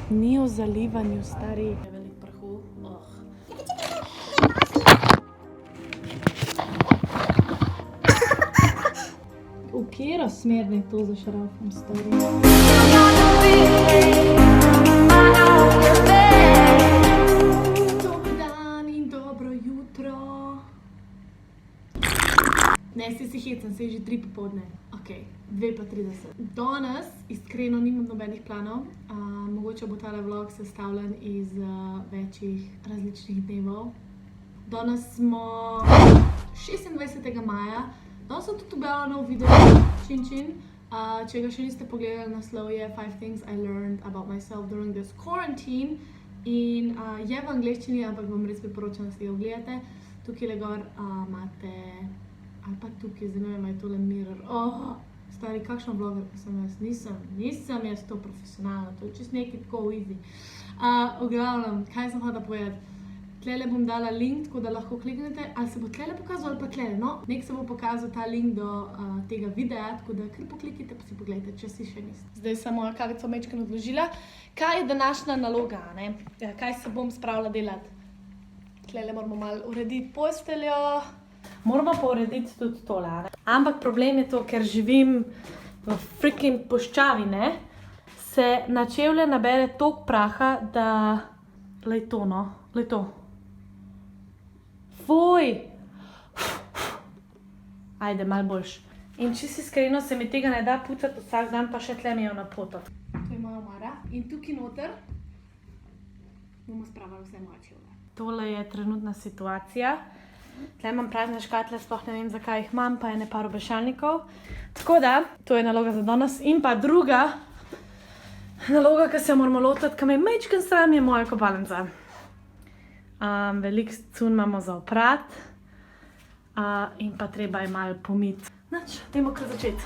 Ni o zalivanju, stari. Je velik prahu. V katero smer naj to zašrafam, stari? Dober dan in dobro jutro. Ne, si hecam, se je že 3 popoldne. Okej, 2:30. Danes iskreno nimam nobenih planov. Mogoče bo tale vlog sestavljen iz večjih različnih dnevov. Danes smo 26. maja. Danes sem tudi objavila nov video, čin. Če ga še niste pogledali, naslov je 5 things I learned about myself during this quarantine. In je v angleščini, ampak vam res priporočam, da si ga ogledate. Tukaj gor imate, ali pa tukaj, zdaj ne vem, je tole mirror. Stari, kakšna vlogerka sem jaz? Nisem jaz to profesionalna, to je čisto nekaj tako easy. V glavnem, kaj sem hotela povedati? Tlele bom dala link, tako da lahko kliknete, ali se bo tlele pokazal ali pa tlele. No, nek se bo pokazal ta link do tega videa, tako da kar poklikite pa si pogledajte, če si še niste. Zdaj sem moja kavico majčkeno odložila. Kaj je današnja naloga, ne? Kaj se bom spravila delati? Tlele moramo malo urediti posteljo. Moramo pa urediti tudi tole, ne? Ampak problem je to, ker živim v freaking puščavi, ne? Se na čevlje nabere toliko praha, da... Lej to, no. Lej to. Fuj! Ajde, malo boljš. In čisto iskreno se mi tega ne da pucati vsak dan, pa še tle mi jo napotati. To je moja omara. In tukaj noter bomo spravili vse moje čevlje. Tole je trenutna situacija. Tle imam prazne škatle, sploh ne vem, zakaj jih imam, pa ene par obešalnikov. Tako da, to je naloga za danes. In pa druga naloga, ki se jo moramo lotiti, ki me majčken sram, je moja kopalnica. Veliko cun imamo za oprati in pa treba je malo pomiti. Nič, dajmo kar začeti.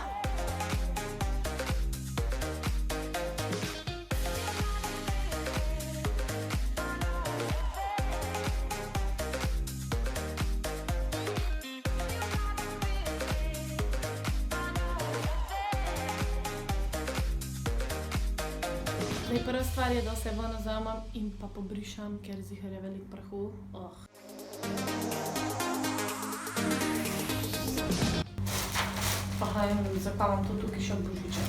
Prva stvar je, da se ven vzamem in pa pobrišem, ker ziher je velik prahu. Aha, in zakaj imam to tukaj še obružiček.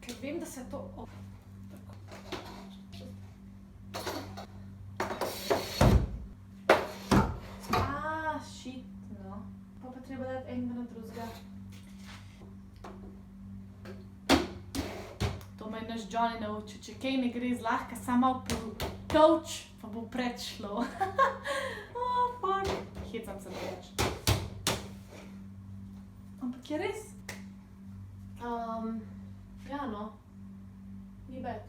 Ker vem, da se to... Shit, no. Pa treba dati enega na drugega. To me je naš Johnny naučil. Če kaj ne gre zlahka, samo povtoč, pa bo predšlo. Fuck. Hecam se preveč. Ampak je res. Ja, no. Ni bad.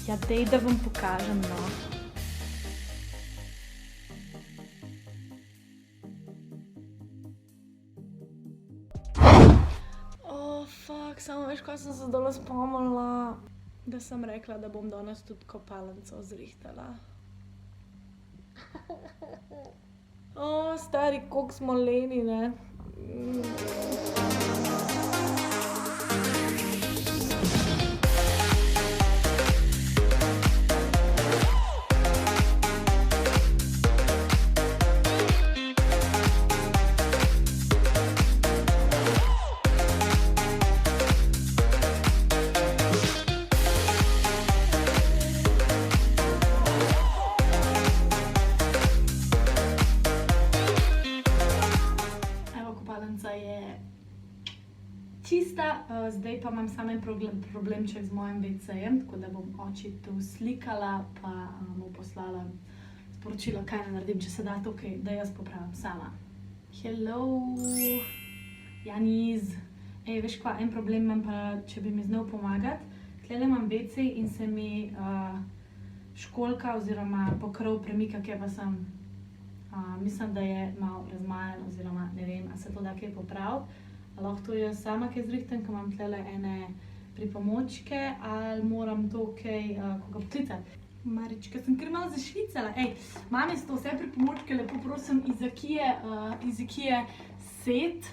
Ja, dej, da vam pokažem, no. Fuck, samo veš, kaj sem se dole spomnila? Da sem rekla, da bom danes tudi kopalnico zrihtala. Stari, koliko smo leni, ne? Čista, zdaj pa imam samo en problemček z mojim WC-jem, tako da bom oči to slikala, pa mu poslala sporočilo, kaj ne naredim, če se da tukaj, da jaz popravim sama. Hello, Janiz. Veš kva, en problem imam pa, če bi mi znal pomagati. Tlele imam WC in se mi školjka oziroma pokrov premika, kje pa sem. Mislim, da je malo razmajan oziroma ne vem, a se to da kaj popraviti. Lahko to jaz sama kaj zrihtam, ko imam tlele ene pripomočke, ali moram to kaj koga poklicati. Marička, sem kar malo zašvicala. Mami so vse pripomočke, lepo prosim, iz Ikee set.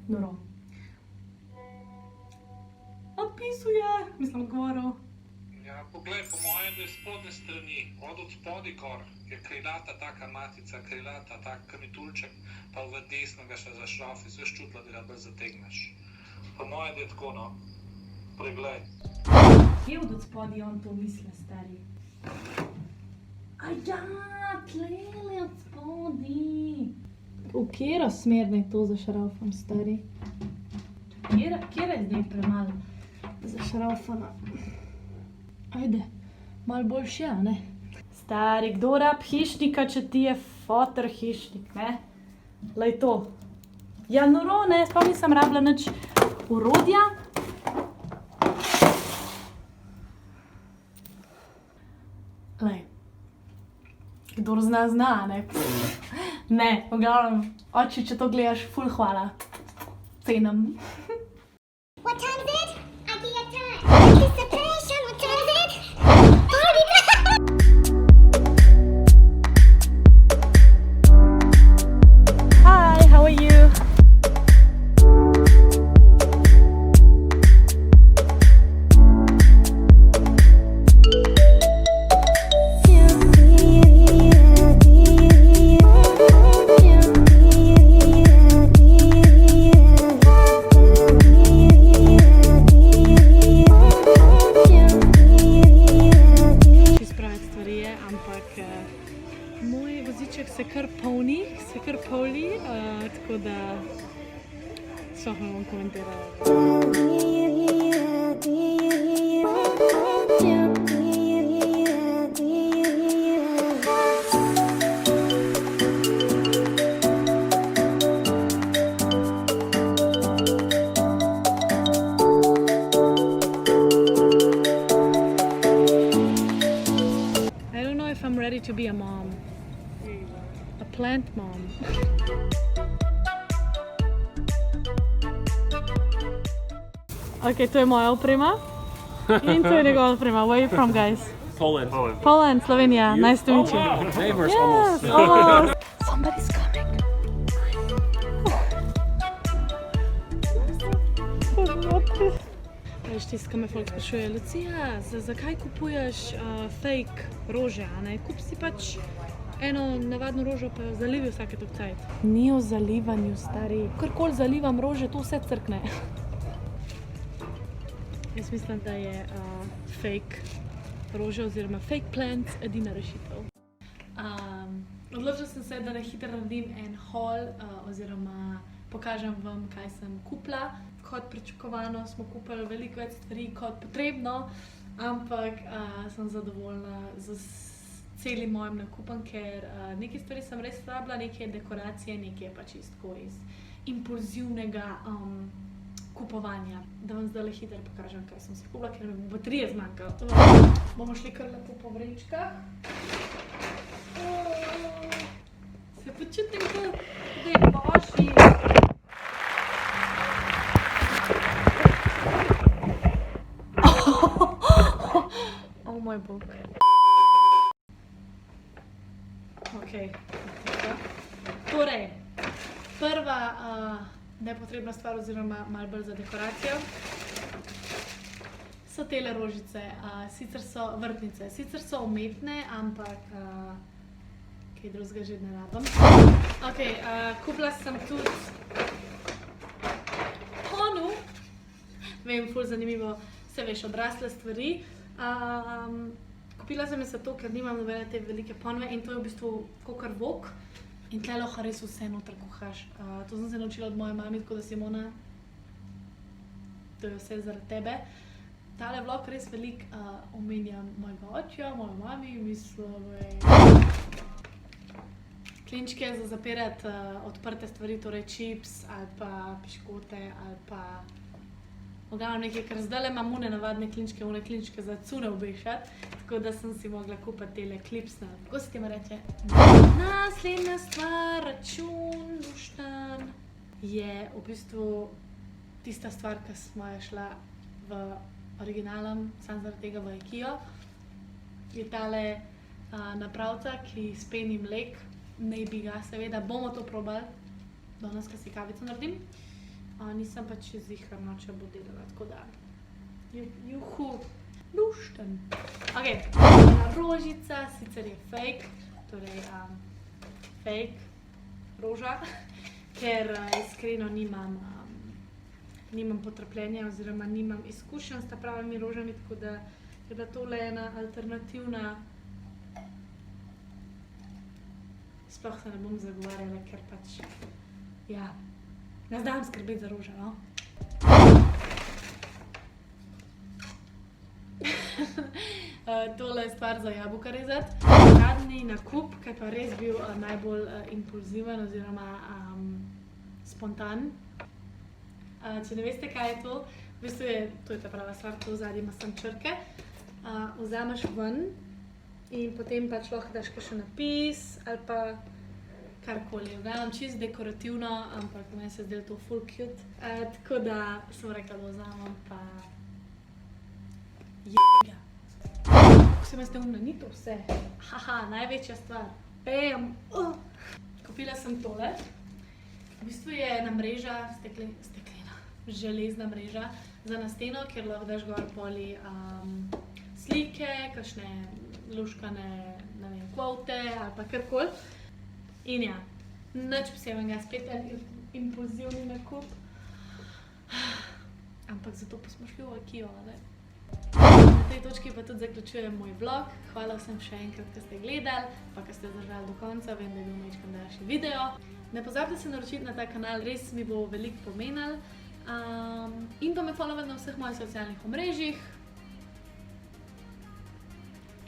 Noro. Odpisuje, mislim odgovoril. Ja, poglej, po mojem, da je spodne strani, od spodaj gor, je krilata taka matica, krilata tak kamitulček, pa v desno ga še za šrafi, sve ščutla, da ga bolj zategneš. Po mojem, da je tako, no. Preglej. Kje od spodaj on to misle, stari? Ja, tlele od spodaj. V kjero smer naj to zašraufam, stari? Kjera je zdaj premalo zašraufana? Ajde, malo boljše, a ne? Stari, kdo rab hišnika, če ti je foter hišnik, ne? Lej to. Ja, noro, ne, sploh nisem rabila nič orodja. Lej, kdor zna, zna, ne? Ne, v glavnem, oči, če to gledaš, ful hvala. Cenim. What time is it? Ikea time. Anticipation. What time is it? Party time. Hi, how are you? Moj voziček se kar polni, tako da sploh ne bom komentirala. I don't know if I'm ready to be a mom. A plant mom. Ok, to je moja oprema. In to je njegova oprema. Where are you from, guys? Poland. Poland, Slovenija. Nice to meet you. Neighbors Yes, almost. almost. Somebody's coming. Veš, tisto, ko me folk sprašuje, Lucija, zakaj kupuješ fake rože, a ne? Kup si pač eno navadno rožo, pa jo zalivi vsake tok cajt. Ni o zalivanju, stari. Karkoli zalivam rože, to vse crkne. Jaz mislim, da je fake rože oziroma fake plants edina rešitev. Odločila sem se, da hitro naredim en haul oziroma pokažem vam, kaj sem kupila. Kot pričakovano smo kupili veliko več stvari kot potrebno, ampak sem zadovoljna z celim mojim nakupom, ker nekaj stvari sem res rabila, nekaj dekoracije, nekaj pa čisto iz impulzivnega kupovanja. Da vam zdaj hitro pokažem, kaj sem si kupila, ker mi bo baterije zmanjkalo. Bomo šli kar lepo po vrečkah. Se počutim, da je božji. Oh moj bog. Ok, torej, prva nepotrebna stvar oziroma malo bolj za dekoracijo so tele rožice, sicer so vrtnice, sicer so umetne, ampak kaj drugega že ne rabim. Ok, kupila sem tudi ponu, vem, ful zanimivo, se veš, odrasle stvari. Kupila sem se to, ker nimam nobene te velike ponve in to je v bistvu kakor vok in tle lahko res vse noter kuhaš. To sem se naučila od moje mami, tako da Simona, to je vse zaradi tebe. Tale vlog res veliko omenja mojega očja, mojo mami, mislim, klinčke za zapirati odprte stvari, torej čips ali pa piškote ali pa oglavno nekaj, ker zdajle imam navadne klinčke za cune obešati, tako da sem si mogla kupiti tele klipsne. Kako se temu reče? Naslednja stvar, račun, luštan, je v bistvu tista stvar, ki smo jo šla v originalem, samo zaradi tega v Ikeo. Je tale napravca, ki speni mlek, naj bi ga seveda, bomo to probali, danes, ko si kavico naredim. Nisem pa čez zihrana, če bo delala, tako da juhu, lušten. Ok, rožica, sicer je fake, torej fake roža, ker iskreno nimam potrpljenja oziroma nimam izkušenj s ta pravimi rožami, tako da je bila tole ena alternativna. Sploh se ne bom zagovarjala, ker pač, ja, ne znam skrbeti za rože, no. Tole je stvar za jabolka rezati. Zadnji nakup, ki je pa res bil najbolj impulziven oziroma spontan. Če ne veste, kaj je to, v bistvu to je ta prava stvar, to zadnji ima samo črke. Vzameš ven in potem pač lahko daš kakšen napis ali pa karkoli. Vglavnem čisto dekorativno, ampak meni se zdelo to ful cute. Tako da sem rekla, da vzamem pa jebga. Kako sem jaz neumna, ni to vse. Haha, največja stvar. Bam! Kupila sem tole. V bistvu je ena mreža, steklena, železna mreža za na steno, kjer lahko daš gor poli slike, kakšne luškane, ne vem, kvote ali pa karkoli. In ja, nič posebnega, spet en impulzivni nakup. Ampak zato pa smo šli v Ikeo, ne? Na tej točki pa tudi zaključujem moj vlog. Hvala vsem še enkrat, ki ste gledali, pa ki ste zdržali do konca, vem, da je bil majčkeno daljši video. Ne pozabite se naročiti na ta kanal, res mi bo veliko pomenilo. In pa me followati na vseh mojih socialnih omrežjih.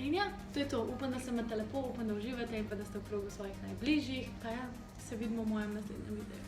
In ja, to je to. Upam, da se imate lepo, upam, da uživate in pa da ste v krogu svojih najbližjih. Pa ja, se vidimo v mojem naslednjem videu.